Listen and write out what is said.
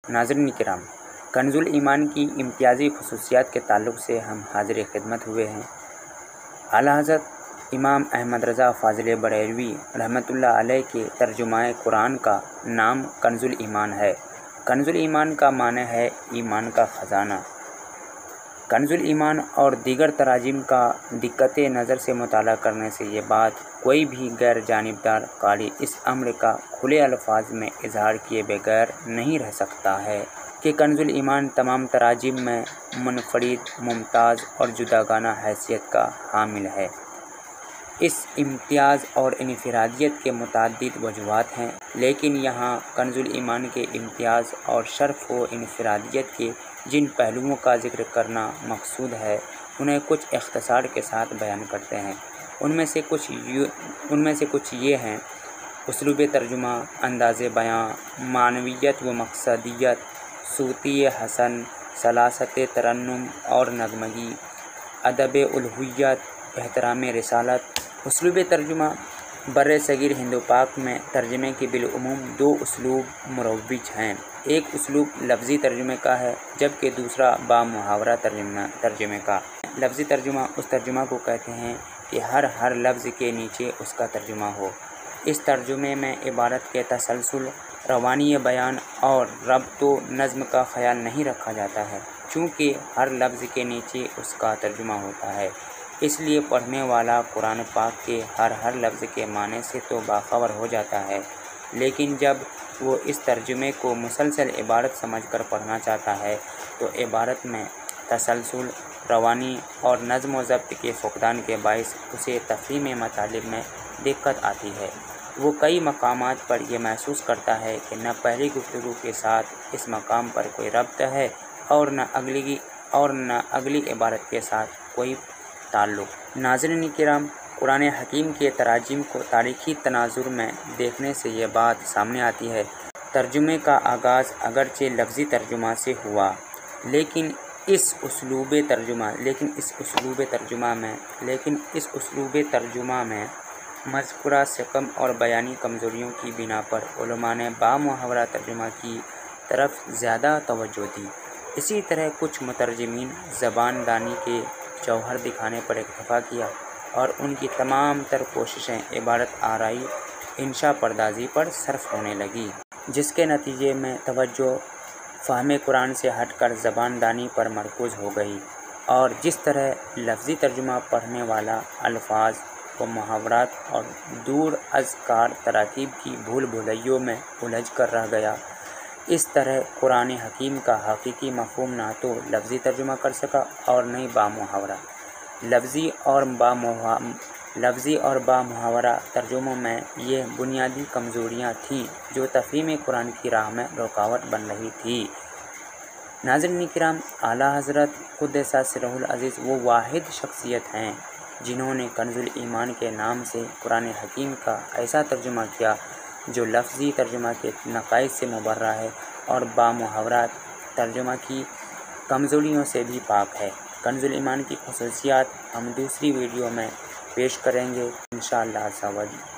ناظرین کرام، کنز الایمان کی امتیازی خصوصیات کے تعلق سے ہم حاضر خدمت ہوئے ہیں۔ اعلیٰ حضرت امام احمد رضا فاضل بریلوی رحمۃ اللہ علیہ کے ترجمہ قرآن کا نام کنز الایمان ہے۔ کنز الایمان کا معنی ہے ایمان کا خزانہ۔ کنز الایمان اور دیگر تراجم کا دقت نظر سے مطالعہ کرنے سے یہ بات کوئی بھی غیر جانبدار قاری اس امر کا کھلے الفاظ میں اظہار کیے بغیر نہیں رہ سکتا ہے کہ کنز الایمان تمام تراجم میں منفرد، ممتاز اور جداگانہ حیثیت کا حامل ہے۔ اس امتیاز اور انفرادیت کے متعدد وجوہات ہیں، لیکن یہاں کنز الایمان کے امتیاز اور شرف و انفرادیت کے جن پہلوؤں کا ذکر کرنا مقصود ہے انہیں کچھ اختصار کے ساتھ بیان کرتے ہیں۔ ان میں سے کچھ یہ ہیں: اسلوب ترجمہ، انداز بیاں، معنویت و مقصدیت، صوتی حسن، سلاست ترنم اور نغمگی، ادب الوہیت، احترام رسالت۔ اسلوب ترجمہ: بر صغیر ہند و پاک میں ترجمے کے بالعموم دو اسلوب مروج ہیں۔ ایک اسلوب لفظی ترجمے کا ہے، جبکہ دوسرا با محاورہ ترجمے کا۔ لفظی ترجمہ اس ترجمہ کو کہتے ہیں کہ ہر لفظ کے نیچے اس کا ترجمہ ہو۔ اس ترجمے میں عبارت کے تسلسل، روانی بیان اور ربط و نظم کا خیال نہیں رکھا جاتا ہے۔ چونکہ ہر لفظ کے نیچے اس کا ترجمہ ہوتا ہے، اس لیے پڑھنے والا قرآن پاک کے ہر لفظ کے معنی سے تو باخبر ہو جاتا ہے، لیکن جب وہ اس ترجمے کو مسلسل عبارت سمجھ کر پڑھنا چاہتا ہے تو عبارت میں تسلسل، روانی اور نظم و ضبط کے فقدان کے باعث اسے تفہیم مطالب میں دقت آتی ہے۔ وہ کئی مقامات پر یہ محسوس کرتا ہے کہ نہ پہلی گفتگو کے ساتھ اس مقام پر کوئی ربط ہے اور نہ اگلی عبارت کے ساتھ کوئی تعلق۔ ناظرین کرام، قرآن حکیم کے تراجم کو تاریخی تناظر میں دیکھنے سے یہ بات سامنے آتی ہے: ترجمے کا آغاز اگرچہ لفظی ترجمہ سے ہوا، لیکن اس اسلوب ترجمہ میں مذکورہ سقم اور بیانی کمزوریوں کی بنا پر علماء نے با محاورہ ترجمہ کی طرف زیادہ توجہ دی۔ اسی طرح کچھ مترجمین زبان دانی کے جوہر دکھانے پر اکتفا کیا اور ان کی تمام تر کوششیں عبارت آرائی، انشا پردازی پر صرف ہونے لگیں، جس کے نتیجے میں توجہ فہم قرآن سے ہٹ کر زبان دانی پر مرکوز ہو گئی، اور جس طرح لفظی ترجمہ پڑھنے والا الفاظ و محاورات اور دور از کار تراکیب کی بھول بھلیوں میں الجھ کر رہ گیا، اس طرح قرآن حکیم کا حقیقی مفہوم نہ تو لفظی ترجمہ کر سکا اور نہ با محاورہ۔ لفظی اور با محاورہ ترجموں میں یہ بنیادی کمزوریاں تھیں جو تفہیم قرآن کی راہ میں رکاوٹ بن رہی تھیں۔ ناظرین کرام، اعلیٰ حضرت قدس سرہ العزیز وہ واحد شخصیت ہیں جنہوں نے کنز الایمان کے نام سے قرآن حکیم کا ایسا ترجمہ کیا جو لفظی ترجمہ کے نقائص سے مبرہ ہے اور با محاورہ ترجمہ کی کمزوریوں سے بھی پاک ہے۔ کنز الایمان کی خصوصیات ہم دوسری ویڈیو میں پیش کریں گے انشاءاللہ عز و جل۔